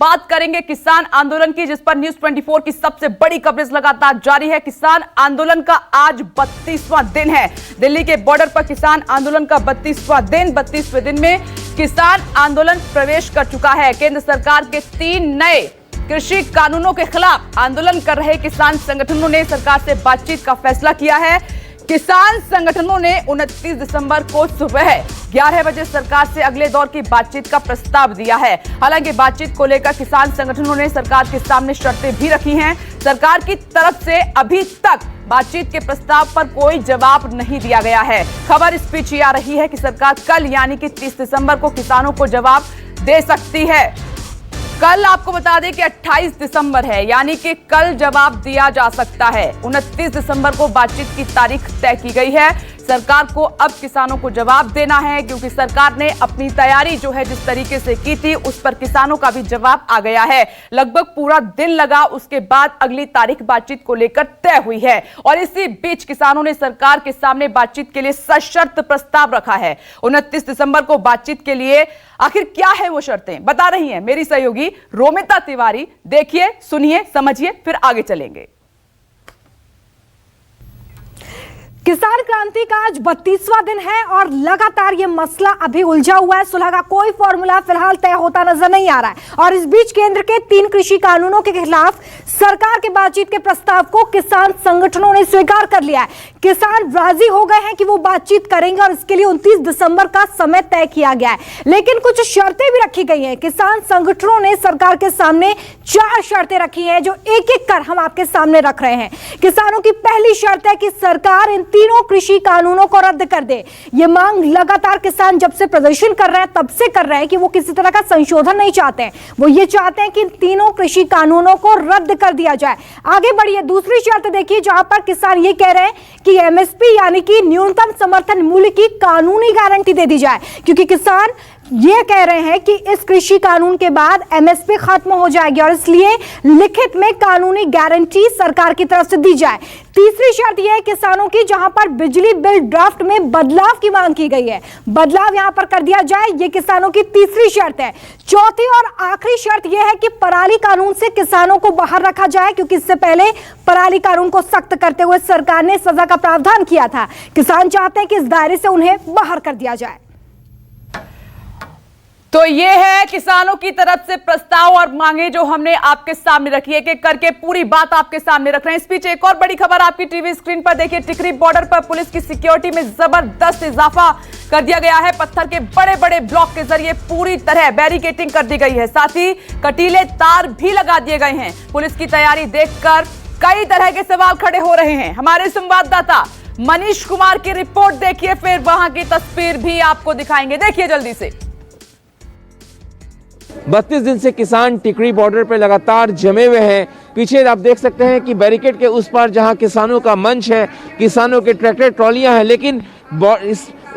बात करेंगे किसान आंदोलन की, जिस पर न्यूज 24 की सबसे बड़ी कवरेज लगातार जारी है। किसान आंदोलन का आज 32वां दिन है। दिल्ली के बॉर्डर पर किसान आंदोलन का 32वां दिन, 32वें दिन में किसान आंदोलन प्रवेश कर चुका है। केंद्र सरकार के 3 नए कृषि कानूनों के खिलाफ आंदोलन कर रहे किसान संगठनों ने सरकार से बातचीत का फैसला किया है। किसान संगठनों ने 29 दिसंबर को सुबह 11 बजे सरकार से अगले दौर की बातचीत का प्रस्ताव दिया है। हालांकि बातचीत को लेकर किसान संगठनों ने सरकार के सामने शर्तें भी रखी हैं। सरकार की तरफ से अभी तक बातचीत के प्रस्ताव पर कोई जवाब नहीं दिया गया है। खबर इस बीच आ रही है कि सरकार कल यानी कि 30 दिसंबर को किसानों को जवाब दे सकती है। कल आपको बता दें कि 28 दिसंबर है, यानी कि कल जवाब दिया जा सकता है। 29 दिसंबर को बातचीत की तारीख तय की गई है। सरकार को अब किसानों को जवाब देना है, क्योंकि सरकार ने अपनी तैयारी जो है जिस तरीके से की थी उस पर किसानों का भी जवाब आ गया है। लगभग पूरा दिन लगा, उसके बाद अगली तारीख बातचीत को लेकर तय हुई है। और इसी बीच किसानों ने सरकार के सामने बातचीत के लिए सशर्त प्रस्ताव रखा है। 29 दिसंबर को बातचीत के लिए आखिर क्या है वो शर्तें, बता रही हैं मेरी सहयोगी रोमिता तिवारी। देखिए, सुनिए, समझिए, फिर आगे चलेंगे। किसान क्रांति का आज 32वां दिन है और लगातार ये मसला अभी उलझा हुआ है। सुलह का कोई फॉर्मूला फिलहाल तय होता नजर नहीं आ रहा है। और इस बीच केंद्र के 3 कृषि कानूनों के खिलाफ सरकार के बातचीत के प्रस्ताव को किसान संगठनों ने स्वीकार कर लिया है। किसान राजी हो गए हैं कि वो बातचीत करेंगे और इसके लिए 29 दिसंबर का समय तय किया गया है। लेकिन कुछ शर्तें भी रखी गई हैं। किसान संगठनों ने सरकार के सामने 4 शर्तें रखी हैं, जो एक एक कर हम आपके सामने रख रहे हैं। किसानों की पहली शर्त है कि सरकार इन तीनों कृषि कानूनों को रद्द कर दे। ये मांग लगातार किसान जब से प्रदर्शन कर रहे हैं तब से कर रहे हैं कि वो किसी तरह का संशोधन नहीं चाहते हैं। वो ये चाहते हैं कि इन तीनों कृषि कानूनों को रद्द कर दिया जाए। आगे बढ़िए, दूसरी शर्त देखिए, जहां पर किसान ये कह रहे हैं कि एमएसपी यानी कि न्यूनतम समर्थन मूल्य की कानूनी गारंटी दे दी जाए, क्योंकि किसान ये कह रहे हैं कि इस कृषि कानून के बाद एमएसपी खत्म हो जाएगी और इसलिए लिखित में कानूनी गारंटी सरकार की तरफ से दी जाए। तीसरी शर्त यह है किसानों की, जहां पर बिजली बिल ड्राफ्ट में बदलाव की मांग की गई है, बदलाव यहां पर कर दिया जाए। ये किसानों की तीसरी शर्त है। चौथी और आखिरी शर्त यह है कि पराली कानून से किसानों को बाहर रखा जाए, क्योंकि इससे पहले पराली कानून को सख्त करते हुए सरकार ने सजा का प्रावधान किया था। किसान चाहते हैं कि इस दायरे से उन्हें बाहर कर दिया जाए। तो ये है किसानों की तरफ से प्रस्ताव और मांगे जो हमने आपके सामने रखी है, कि करके पूरी बात आपके सामने रख रहे हैं। इस बीच एक और बड़ी खबर आपकी टीवी स्क्रीन पर देखिए। टिकरी बॉर्डर पर पुलिस की सिक्योरिटी में जबरदस्त इजाफा कर दिया गया है। पत्थर के बड़े बड़े ब्लॉक के जरिए पूरी तरह बैरिकेडिंग कर दी गई है, साथ ही कटीले तार भी लगा दिए गए हैं। पुलिस की तैयारी देखकर कई तरह के सवाल खड़े हो रहे हैं। हमारे संवाददाता मनीष कुमार की रिपोर्ट देखिए, फिर वहां की तस्वीर भी आपको दिखाएंगे। देखिए जल्दी से। 32 दिन से किसान टिकरी बॉर्डर पर लगातार जमे हुए हैं। पीछे आप देख सकते हैं कि बैरिकेड के उस पार जहां किसानों का मंच है, किसानों के ट्रैक्टर ट्रॉलियां हैं, लेकिन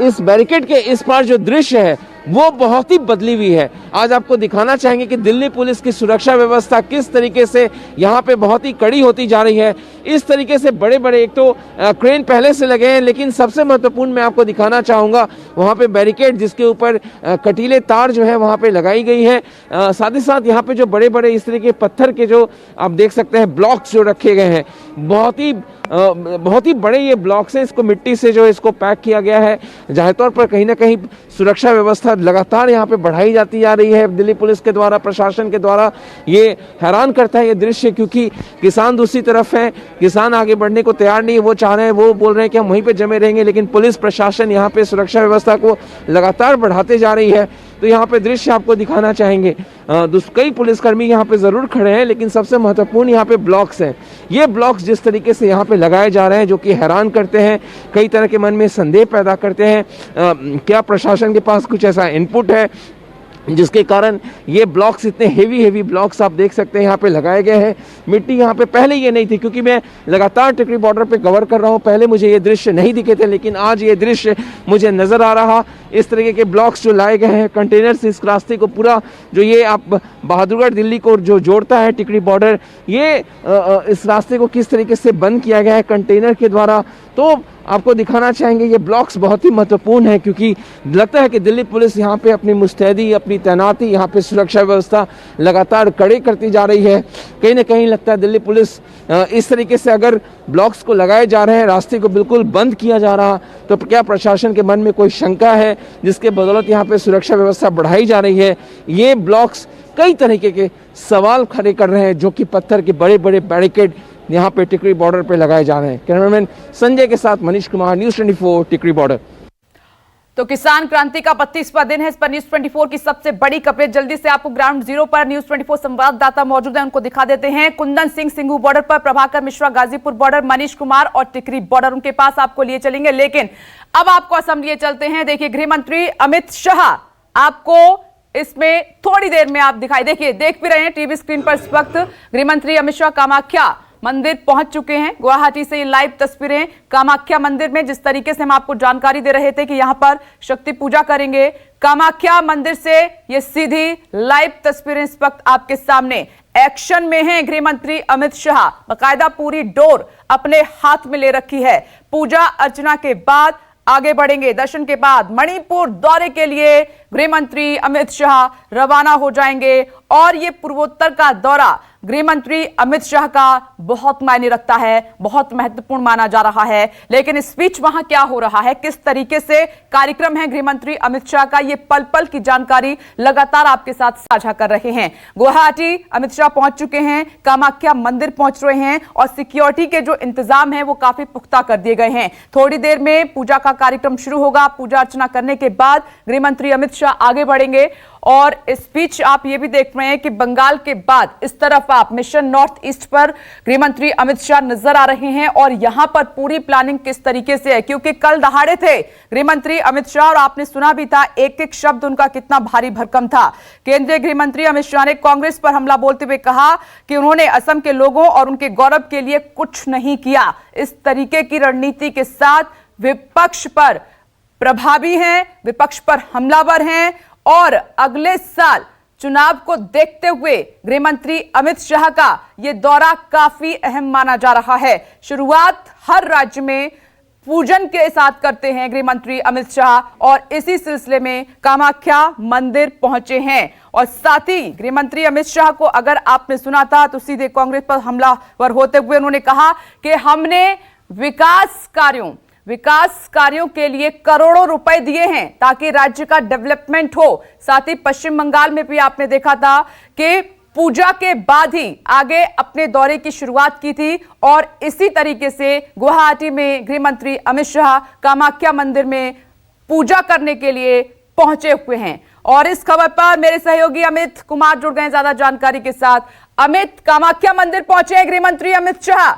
इस बैरिकेड के इस पार जो दृश्य है वो बहुत ही बदली हुई है। आज आपको दिखाना चाहेंगे कि दिल्ली पुलिस की सुरक्षा व्यवस्था किस तरीके से यहाँ पे बहुत ही कड़ी होती जा रही है। इस तरीके से बड़े बड़े एक तो क्रेन पहले से लगे हैं, लेकिन सबसे महत्वपूर्ण मैं आपको दिखाना चाहूँगा वहाँ पे बैरिकेड, जिसके ऊपर कटीले तार जो है वहाँ पे लगाई गई है। साथ ही साथ यहाँ पे जो बड़े बड़े इस तरीके पत्थर के जो आप देख सकते हैं ब्लॉक्स जो रखे गए हैं, बहुत ही बड़े ये ब्लॉक्स हैं। इसको मिट्टी से जो इसको पैक किया गया है, जाहिर तौर पर कहीं ना कहीं सुरक्षा व्यवस्था लगातार यहाँ पे बढ़ाई जाती जा रही है दिल्ली पुलिस के द्वारा, प्रशासन के द्वारा। ये हैरान करता है ये दृश्य, क्योंकि किसान दूसरी तरफ है, किसान आगे बढ़ने को तैयार नहीं। वो चाह रहे हैं, वो बोल रहे हैं कि हम वहीं पे जमे रहेंगे, लेकिन पुलिस प्रशासन यहाँ पे सुरक्षा व्यवस्था को लगातार बढ़ाते जा रही है। तो यहाँ पे दृश्य आपको दिखाना चाहेंगे। कई पुलिसकर्मी यहाँ पे जरूर खड़े हैं, लेकिन सबसे महत्वपूर्ण यहाँ पे ब्लॉक्स हैं। ये ब्लॉक्स जिस तरीके से यहाँ पे लगाए जा रहे हैं, जो कि हैरान करते हैं, कई तरह के मन में संदेह पैदा करते हैं। क्या प्रशासन के पास कुछ ऐसा इनपुट है जिसके कारण ये ब्लॉक्स, इतने हेवी ब्लॉक्स आप देख सकते हैं यहाँ पे लगाए गए हैं। मिट्टी यहाँ पे पहले ये नहीं थी, क्योंकि मैं लगातार टिकरी बॉर्डर पे कवर कर रहा हूँ, पहले मुझे ये दृश्य नहीं दिखे थे, लेकिन आज ये दृश्य मुझे नज़र आ रहा। इस तरीके के ब्लॉक्स जो लाए गए हैं कंटेनर से इस रास्ते को पूरा, जो ये आप बहादुरगढ़ दिल्ली को जो जोड़ता है टिकरी बॉर्डर, ये इस रास्ते को किस तरीके से बंद किया गया है कंटेनर के द्वारा। तो आपको दिखाना चाहेंगे ये ब्लॉक्स बहुत ही महत्वपूर्ण है, क्योंकि लगता है कि दिल्ली पुलिस यहाँ पे अपनी मुस्तैदी, अपनी तैनाती, यहाँ पे सुरक्षा व्यवस्था लगातार कड़ी करती जा रही है। कहीं ना कहीं लगता है दिल्ली पुलिस इस तरीके से अगर ब्लॉक्स को लगाए जा रहे हैं, रास्ते को बिल्कुल बंद किया जा रहा, तो क्या प्रशासन के मन में कोई शंका है जिसके बदौलत यहाँ पे सुरक्षा व्यवस्था बढ़ाई जा रही है? ये ब्लॉक्स कई तरीके के सवाल खड़े कर रहे हैं, जो कि पत्थर के बड़े बड़े बैरिकेड यहाँ पे टिकरी बॉर्डर पे लगाए जा रहे हैं। कैमरामैन संजय के साथ मनीष कुमार, न्यूज़ 24 टिकरी बॉर्डर। तो किसान क्रांति का 32वां दिन है, इस पर न्यूज़ 24 की सबसे बड़ी कवरेज जल्दी से आपको ग्राउंड जीरो पर न्यूज़ 24 संवाददाता मौजूद है, उनको दिखा देते हैं। कुंदन सिंह सिंघू बॉर्डर पर, प्रभाकर मिश्रा गाजीपुर बॉर्डर, मनीष कुमार और टिकरी बॉर्डर, उनके पास आपको लिए चलेंगे। लेकिन अब आपको असम लिए चलते हैं। देखिए गृह मंत्री अमित शाह आपको इसमें थोड़ी देर में आप दिखाई, देखिए देख भी रहे हैं टीवी स्क्रीन पर इस वक्त गृह मंत्री अमित शाह कामाख्या मंदिर पहुंच चुके हैं। गुवाहाटी से ये लाइव तस्वीरें कामाख्या मंदिर में, जिस तरीके से हम आपको जानकारी दे रहे थे कि यहां पर शक्ति पूजा करेंगे, कामाख्या मंदिर से ये सीधी लाइव तस्वीरें इस वक्त आपके सामने एक्शन में हैं। गृह मंत्री अमित शाह बाकायदा पूरी डोर अपने हाथ में ले रखी है। पूजा अर्चना के बाद आगे बढ़ेंगे। दर्शन के बाद मणिपुर दौरे के लिए गृह मंत्री अमित शाह रवाना हो जाएंगे और ये पूर्वोत्तर का दौरा गृह मंत्री अमित शाह का बहुत मायने रखता है, बहुत महत्वपूर्ण माना जा रहा है। लेकिन इस बीच वहां क्या हो रहा है, किस तरीके से कार्यक्रम है गृह मंत्री अमित शाह का, ये पल पल की जानकारी लगातार आपके साथ साझा कर रहे हैं। गुवाहाटी अमित शाह पहुंच चुके हैं, कामाख्या मंदिर पहुंच रहे हैं और सिक्योरिटी के जो इंतजाम है वो काफी पुख्ता कर दिए गए हैं। थोड़ी देर में पूजा का कार्यक्रम शुरू होगा। पूजा अर्चना करने के बाद गृह मंत्री अमित शाह आगे बढ़ेंगे और इस बीच आप ये भी देख रहे हैं कि बंगाल के बाद इस तरफ आप मिशन नॉर्थ ईस्ट पर गृह मंत्री अमित शाह नजर आ रहे हैं और यहां पर पूरी प्लानिंग किस तरीके से है, क्योंकि कल दहाड़े थे गृह मंत्री अमित शाह और आपने सुना भी था एक एक शब्द उनका कितना भारी भरकम था। केंद्रीय गृह मंत्री अमित शाह ने कांग्रेस पर हमला बोलते हुए कहा कि उन्होंने असम के लोगों और उनके गौरव के लिए कुछ नहीं किया। इस तरीके की रणनीति के साथ विपक्ष पर प्रभावी हैं, विपक्ष पर हमलावर हैं और अगले साल चुनाव को देखते हुए गृह मंत्री अमित शाह का यह दौरा काफी अहम माना जा रहा है। शुरुआत हर राज्य में पूजन के साथ करते हैं गृह मंत्री अमित शाह और इसी सिलसिले में कामाख्या मंदिर पहुंचे हैं और साथ ही गृह मंत्री अमित शाह को अगर आपने सुना था तो सीधे कांग्रेस पर हमलावर होते हुए उन्होंने कहा कि हमने विकास कार्यों के लिए करोड़ों रुपए दिए हैं ताकि राज्य का डेवलपमेंट हो। साथ ही पश्चिम बंगाल में भी आपने देखा था कि पूजा के बाद ही आगे अपने दौरे की शुरुआत की थी और इसी तरीके से गुवाहाटी में गृह मंत्री अमित शाह कामाख्या मंदिर में पूजा करने के लिए पहुंचे हुए हैं। और इस खबर पर मेरे सहयोगी अमित कुमार जुड़ गए ज्यादा जानकारी के साथ। अमित, कामाख्या मंदिर पहुंचे हैं गृह मंत्री अमित शाह।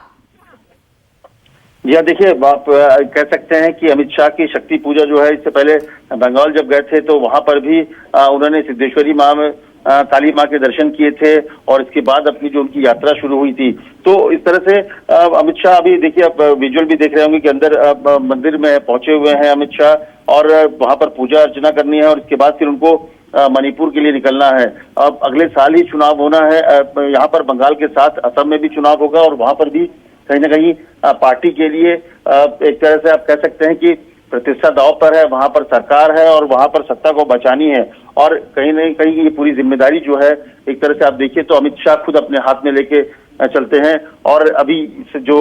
जी देखिए, आप कह सकते हैं कि अमित शाह की शक्ति पूजा जो है, इससे पहले बंगाल जब गए थे तो वहां पर भी उन्होंने सिद्धेश्वरी मां में काली मां के दर्शन किए थे और इसके बाद अपनी जो उनकी यात्रा शुरू हुई थी। तो इस तरह से अमित शाह अभी देखिए, आप विजुअल भी देख रहे होंगे कि अंदर मंदिर में पहुंचे हुए हैं अमित शाह और वहां पर पूजा अर्चना करनी है और इसके बाद फिर उनको मणिपुर के लिए निकलना है। अब अगले साल ही चुनाव होना है यहाँ पर, बंगाल के साथ असम में भी चुनाव होगा और वहां पर भी कहीं ना कहीं पार्टी के लिए एक तरह से आप कह सकते हैं कि प्रतिष्ठा दांव पर है। वहां पर सरकार है और वहां पर सत्ता को बचानी है और कहीं ना कहीं ये पूरी जिम्मेदारी जो है एक तरह से आप देखिए तो अमित शाह खुद अपने हाथ में लेके चलते हैं। और अभी जो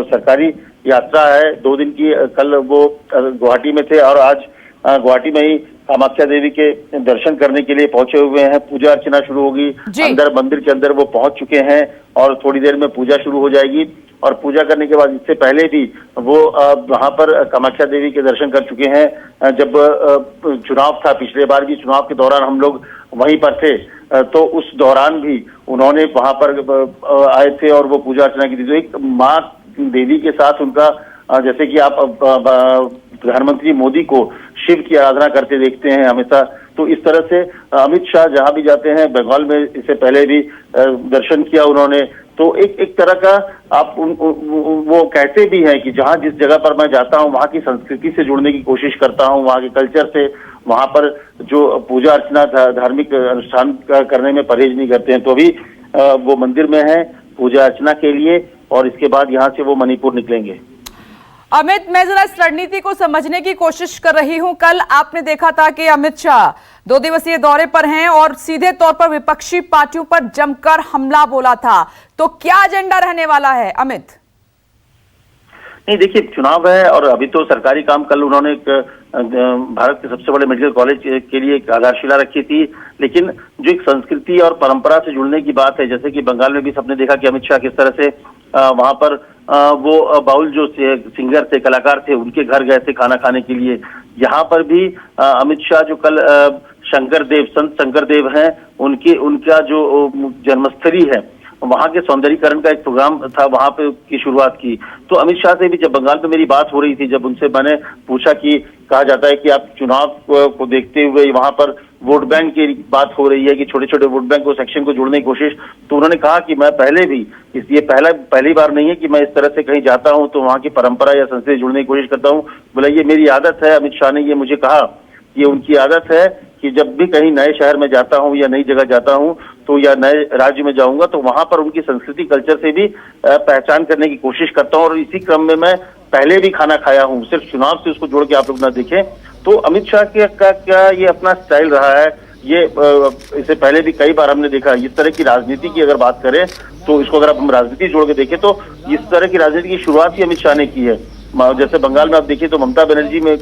सरकारी यात्रा है 2 दिन की, कल वो गुवाहाटी में थे और आज गुवाहाटी में ही कामाख्या देवी के दर्शन करने के लिए पहुंचे हुए हैं। पूजा अर्चना शुरू होगी, अंदर मंदिर के अंदर वो पहुंच चुके हैं और थोड़ी देर में पूजा शुरू हो जाएगी और पूजा करने के बाद इससे पहले भी वो वहां पर कामाख्या देवी के दर्शन कर चुके हैं। जब चुनाव था, पिछले बार भी चुनाव के दौरान हम लोग वहीं पर थे तो उस दौरान भी उन्होंने वहां पर आए थे और वो पूजा अर्चना की थी। तो एक माँ देवी के साथ उनका, जैसे कि आप प्रधानमंत्री मोदी को शिव की आराधना करते देखते हैं हमेशा, तो इस तरह से अमित शाह जहां भी जाते हैं, बंगाल में इससे पहले भी दर्शन किया उन्होंने। तो एक तरह का आप वो कहते भी हैं कि जहां जिस जगह पर मैं जाता हूं वहां की संस्कृति से जुड़ने की कोशिश करता हूं, वहां के कल्चर से, वहां पर जो पूजा अर्चना धार्मिक अनुष्ठान करने में परहेज नहीं करते हैं। तो अभी वो मंदिर में है पूजा अर्चना के लिए और इसके बाद यहाँ से वो मणिपुर निकलेंगे। अमित, मैं जरा इस रणनीति को समझने की कोशिश कर रही हूं। कल आपने देखा था कि अमित शाह 2 दिवसीय दौरे पर हैं और सीधे तौर पर विपक्षी पार्टियों पर जमकर हमला बोला था, तो क्या एजेंडा रहने वाला है अमित? नहीं, देखिए चुनाव है और अभी तो सरकारी काम, कल उन्होंने भारत के सबसे बड़े मेडिकल कॉलेज के लिए एक आधारशिला रखी थी, लेकिन जो एक संस्कृति और परंपरा से जुड़ने की बात है, जैसे कि बंगाल में भी सबने देखा कि अमित शाह किस तरह से वहां पर वो बाउल जो सिंगर थे, कलाकार थे, उनके घर गए थे खाना खाने के लिए। यहाँ पर भी अमित शाह जो कल संत शंकरदेव हैं, उनका जो जन्मस्थली है वहां के सौंदर्यीकरण का एक प्रोग्राम था, वहां पे की शुरुआत की। तो अमित शाह से भी जब बंगाल में मेरी बात हो रही थी, जब उनसे मैंने पूछा कि कहा जाता है कि आप चुनाव को देखते हुए वहां पर वोट बैंक की बात हो रही है कि छोटे छोटे वोट बैंक को सेक्शन को जोड़ने की कोशिश, तो उन्होंने कहा कि मैं पहले भी ये पहली बार नहीं है कि मैं इस तरह से कहीं जाता हूं तो वहां की परंपरा या संस्कृति जोड़ने की कोशिश करता हूं। बोला ये मेरी आदत है। अमित शाह ने ये मुझे कहा, ये उनकी आदत है कि जब भी कहीं नए शहर में जाता हूं या नई जगह जाता हूं तो या नए राज्य में जाऊंगा तो वहां पर उनकी संस्कृति कल्चर से भी पहचान करने की कोशिश करता हूं। और इसी क्रम में मैं पहले भी खाना खाया हूं, सिर्फ चुनाव से उसको जोड़ के आप लोग ना देखें। तो अमित शाह का क्या ये अपना स्टाइल रहा है, ये इससे पहले भी कई बार हमने देखा। इस तरह की राजनीति की अगर बात करें तो इसको अगर हम राजनीति जोड़ के देखें तो इस तरह की राजनीति की शुरुआत ही अमित शाह ने की है। जैसे बंगाल में आप देखिए तो ममता बनर्जी में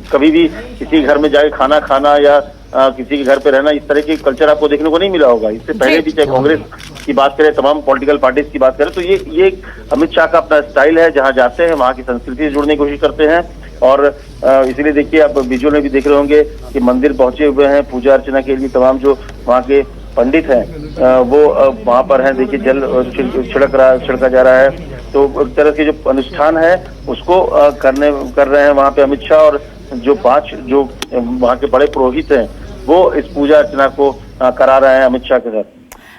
कभी भी किसी घर में जाके खाना खाना या किसी के घर पे रहना, इस तरह के कल्चर आपको देखने को नहीं मिला होगा। इससे पहले भी चाहे कांग्रेस की बात करें, तमाम पॉलिटिकल पार्टीज की बात करें, तो ये अमित शाह का अपना स्टाइल है। जहां जाते हैं वहां की संस्कृति से जुड़ने की कोशिश करते हैं। और इसीलिए देखिए आप विजुअल में भी देख रहे होंगे कि मंदिर पहुंचे हुए हैं पूजा अर्चना के लिए। तमाम जो वहाँ के पंडित हैं वो वहाँ पर हैं। देखिए जल छिड़का जा रहा है। तो एक तरह के जो अनुष्ठान है उसको कर रहे हैं वहाँ पे अमित शाह। और जो 5 जो वहाँ के बड़े पुरोहित हैं वो इस पूजा अर्चना को करा रहे हैं अमित शाह के साथ।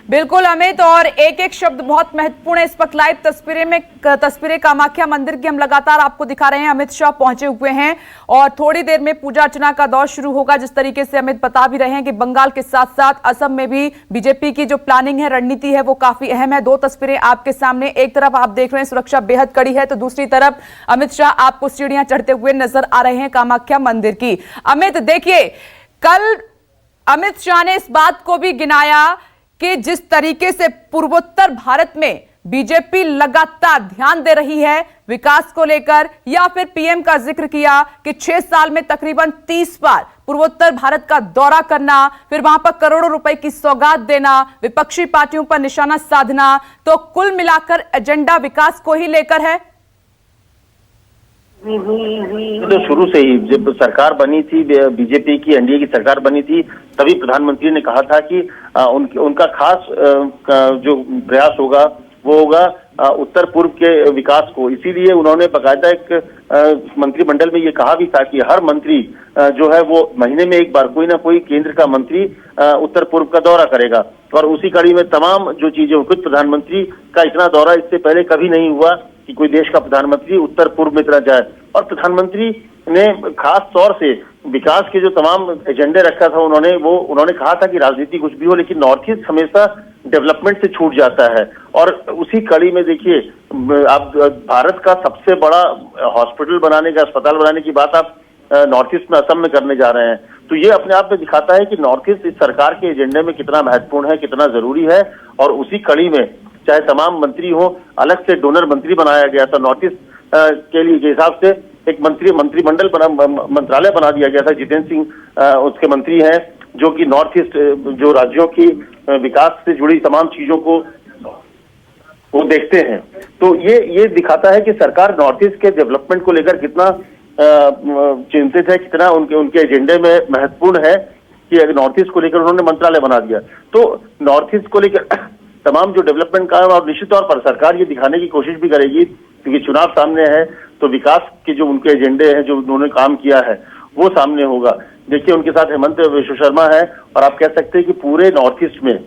बिल्कुल अमित, और एक एक शब्द बहुत महत्वपूर्ण है। इस वक्त लाइव तस्वीरें कामाख्या मंदिर की हम लगातार आपको दिखा रहे हैं। अमित शाह पहुंचे हुए हैं और थोड़ी देर में पूजा अर्चना का दौर शुरू होगा। जिस तरीके से अमित बता भी रहे हैं कि बंगाल के साथ साथ असम में भी बीजेपी की जो प्लानिंग है, रणनीति है, वो काफी अहम है। 2 तस्वीरें आपके सामने, एक तरफ आप देख रहे हैं सुरक्षा बेहद कड़ी है, तो दूसरी तरफ अमित शाह आपको सीढ़ियां चढ़ते हुए नजर आ रहे हैं कामाख्या मंदिर की। अमित देखिए, कल अमित शाह ने इस बात को भी गिनाया कि जिस तरीके से पूर्वोत्तर भारत में बीजेपी लगातार ध्यान दे रही है विकास को लेकर, या फिर पीएम का जिक्र किया कि 6 साल में तकरीबन 30 बार पूर्वोत्तर भारत का दौरा करना, फिर वहां पर करोड़ों रुपए की सौगात देना, विपक्षी पार्टियों पर निशाना साधना, तो कुल मिलाकर एजेंडा विकास को ही लेकर है। तो शुरू से ही जब सरकार बनी थी, बीजेपी की एनडीए की सरकार बनी थी, तभी प्रधानमंत्री ने कहा था कि उनका खास जो प्रयास होगा वो होगा उत्तर पूर्व के विकास को। इसीलिए उन्होंने बाकायदा एक मंत्रिमंडल में ये कहा भी था कि हर मंत्री जो है वो महीने में एक बार कोई ना कोई केंद्र का मंत्री उत्तर पूर्व का दौरा करेगा। और उसी कड़ी में तमाम जो चीजें, खुद प्रधानमंत्री का इतना दौरा इससे पहले कभी नहीं हुआ कि कोई देश का प्रधानमंत्री उत्तर पूर्व में इतना जाए। और प्रधानमंत्री ने खास तौर से विकास के जो तमाम एजेंडे रखा था, उन्होंने कहा था कि राजनीति कुछ भी हो लेकिन नॉर्थ ईस्ट हमेशा डेवलपमेंट से छूट जाता है। और उसी कड़ी में देखिए, आप भारत का सबसे बड़ा हॉस्पिटल बनाने का, अस्पताल बनाने की बात आप नॉर्थ ईस्ट में, असम में करने जा रहे हैं। तो ये अपने आप में दिखाता है कि नॉर्थ ईस्ट इस सरकार के एजेंडे में कितना महत्वपूर्ण है, कितना जरूरी है। और उसी कड़ी में चाहे तमाम मंत्री हो, अलग से डोनर मंत्री बनाया गया था नॉर्थ ईस्ट के लिए, के हिसाब से एक मंत्रिमंडल मंत्रालय बना दिया गया था। जितेंद्र सिंह उसके मंत्री हैं, जो कि नॉर्थ ईस्ट जो राज्यों की विकास से जुड़ी तमाम चीजों को वो देखते हैं। तो ये दिखाता है कि सरकार नॉर्थ ईस्ट के डेवलपमेंट को लेकर कितना चिंतित है, कितना उनके एजेंडे में महत्वपूर्ण है कि नॉर्थ ईस्ट को लेकर उन्होंने मंत्रालय बना दिया। तो नॉर्थ ईस्ट को लेकर तमाम जो डेवलपमेंट का है, और निश्चित तौर पर सरकार ये दिखाने की कोशिश भी करेगी क्योंकि चुनाव सामने है, तो विकास के जो उनके एजेंडे हैं, जो उन्होंने काम किया है, वो सामने होगा। देखिए उनके साथ हेमंत विश्व शर्मा है, और आप कह सकते हैं कि पूरे नॉर्थ ईस्ट में,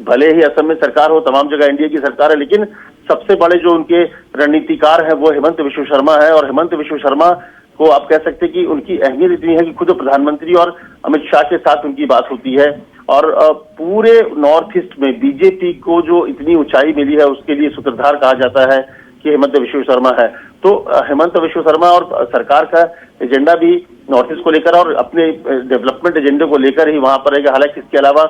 भले ही असम में सरकार हो, तमाम जगह एनडीए की सरकार है, लेकिन सबसे बड़े जो उनके रणनीतिकार हैं वो हेमंत विश्व शर्मा है। और हेमंत विश्व शर्मा को आप कह सकते हैं कि उनकी अहमियत इतनी है कि खुद प्रधानमंत्री और अमित शाह के साथ उनकी बात होती है। और पूरे नॉर्थ ईस्ट में बीजेपी को जो इतनी ऊंचाई मिली है उसके लिए सूत्रधार कहा जाता है कि हेमंत विश्व शर्मा है। तो हेमंत विश्व शर्मा और सरकार का एजेंडा भी नॉर्थ ईस्ट को लेकर और अपने डेवलपमेंट एजेंडे को लेकर ही वहां पर रहेगा। हालांकि इसके अलावा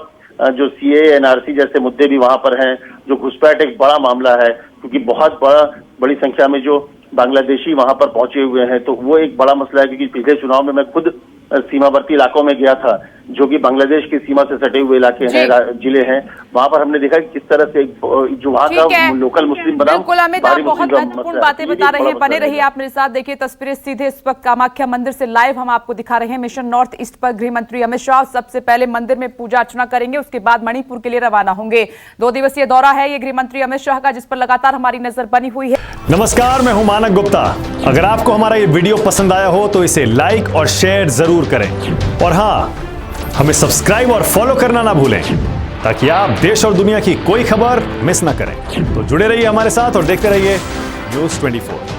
जो सीए एनआरसी जैसे मुद्दे भी वहां पर हैं, जो घुसपैठ एक बड़ा मामला है क्योंकि बहुत बड़ी संख्या में जो बांग्लादेशी वहां पर पहुंचे हुए हैं, तो वो एक बड़ा मसला है। क्योंकि पिछले चुनाव में मैं खुद सीमावर्ती इलाकों में गया था जो कि बांग्लादेश की सीमा से सटे हुए इलाके हैं, जिले हैं। वहां पर हमने देखा कि किस तरह से जो वहां का लोकल मुस्लिम बनाम बिल्कुल अमित, आप बहुत महत्वपूर्ण बातें बता रहे हैं। बने रहिए आप मेरे साथ। देखिए तस्वीरें सीधे इस वक्त कामाख्या मंदिर से लाइव हम आपको दिखा रहे हैं। मिशन नॉर्थ ईस्ट पर गृह मंत्री अमित शाह सबसे पहले मंदिर में पूजा अर्चना करेंगे, उसके बाद मणिपुर के लिए रवाना होंगे। 2 दिवसीय दौरा है ये गृह मंत्री अमित शाह का, जिस पर लगातार हमारी नजर बनी हुई है। नमस्कार, मैं हूं मानक गुप्ता। अगर आपको हमारा ये वीडियो पसंद आया हो तो इसे लाइक और शेयर जरूर करें, और हाँ, हमें सब्सक्राइब और फॉलो करना ना भूलें ताकि आप देश और दुनिया की कोई खबर मिस ना करें। तो जुड़े रहिए हमारे साथ और देखते रहिए News 24।